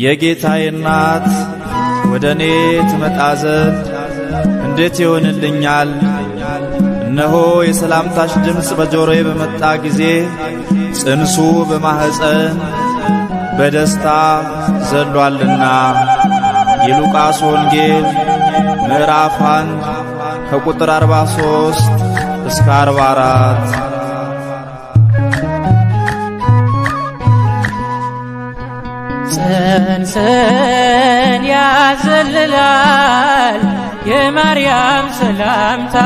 የጌታዬ እናት ወደ እኔ ትመጣ ዘንድ እንዴት ይሆንልኛል? እነሆ የሰላምታሽ ድምፅ በጆሮዬ በመጣ ጊዜ ጽንሱ በማኅፀን በደስታ ዘሏልና። የሉቃስ ወንጌል ምዕራፍ 1 ከቁጥር 43 እስከ 44። ጽንስን ያዘልላል የማርያም ሰላምታ፣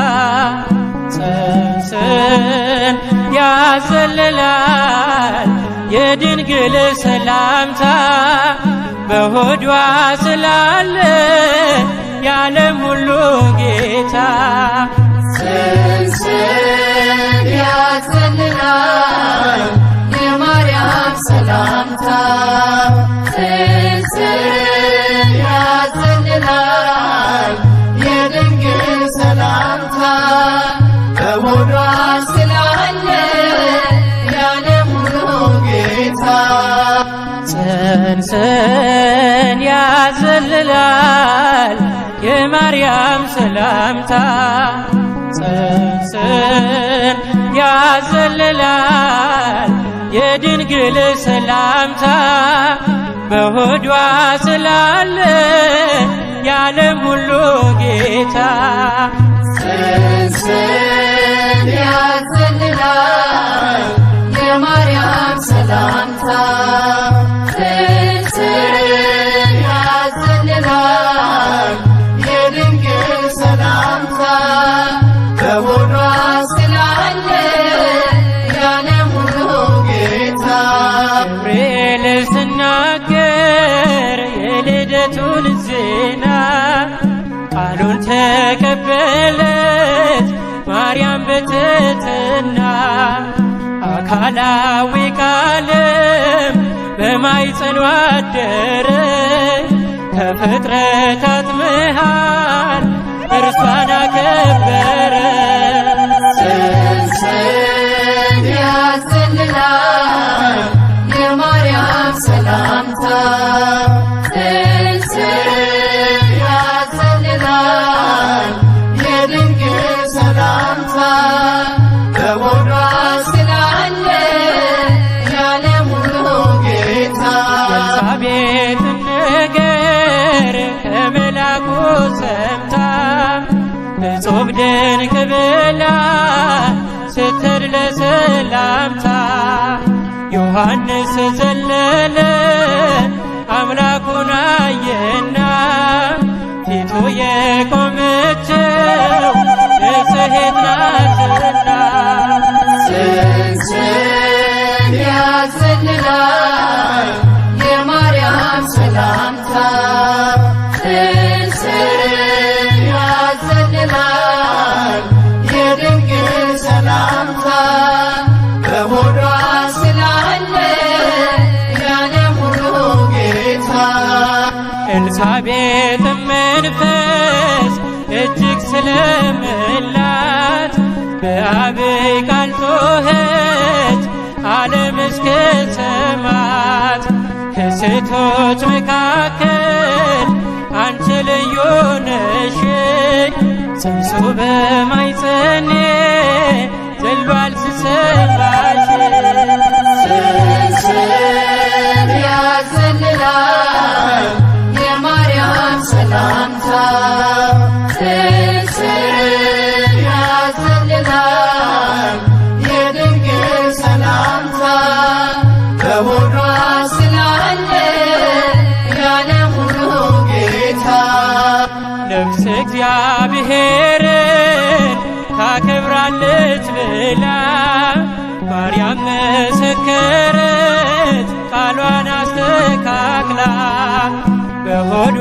ጽንስን ያዘልላል የድንግል ሰላምታ፣ በሆዷ ስላለ የዓለም ሁሉ ጌታ። ጽንስን ያዘልላል የማርያም ሰላምታ፣ ጽንስን ያዘልላል የድንግል ሰላምታ፣ በሆዷ ስላለ የዓለም ሁሉ ጌታ። ጽንስን ያዘልላል የማርያም ሰላምታ፣ ጽንስን ያዘልላል የድንግል ሰላምታ፣ በሆዷ ስላለ የዓለም ሁሉ ጌታ። ጽንስን ያዘልላል የማርያም ሰላምታ፣ ጽንስን ያዘልላል የድንግል ሰላምታ፣ በሆዷ ስላለ የዓለም ሁሉ ጌታ። ገብርኤል ስናገር የልደቱን ዜና ቃሉን ተቀበለች ማርያም በትሕትና፣ አካላዊ ቃልም በማኅፀኗ አደረ፣ ከፍጥረታት መሃል እርሷን አከበረ። ጽንስን ያዘልላል የማርያም ሰላምታ፣ ጽንስን ያዘልላል የድንግል ሰላምታ፣ በሆዷ ስላለ የዓለም ሁሉ ጌታ። የኤልሳቤጥን ነገር ከመልአኩ ሰምታ እጹብ ድንቅ ብላ ስትል ለሰላምታ፣ ዮሐንስ ዘለለ አምላኩን አየና ፊቱ የቆመችው ንጽሕት ናትና። ጽንስን ያዘልላል የማርያም ሰላምታ፣ ጽንስን ያዘልላል የድንግል ሰላምታ፣ በሆዷ ስላለ የዓለም ሁሉ ጌታ። ኤልሳቤጥም መንፈስ እጅግ ስለመላት በአብይ ቃል ጮኸች ዓለም እስክትሰማት። ከሴቶች መካከል አንቺ ልዩ ነሽ፣ ጽንሱ በማኅፀኔ ዘሏል ስሰማሽ። ጽንስን ያዘልላል የማርያም ሰላምታ፣ ጽንስን ያዘልላል የድንግል ሰላምታ፣ በሆዷ ስላለ የዓለም ሁሉ ጌታ። ነፍስ እግዚአብሔርን ታከብራለች ብላ ማርያም መሰከረች ቃሏን አስተካክላ፣ በሆዷ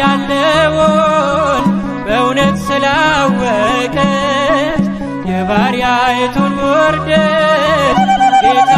ያለውን በእውነት ስላወቀች የባሪያይቱን ውርደት ጌታ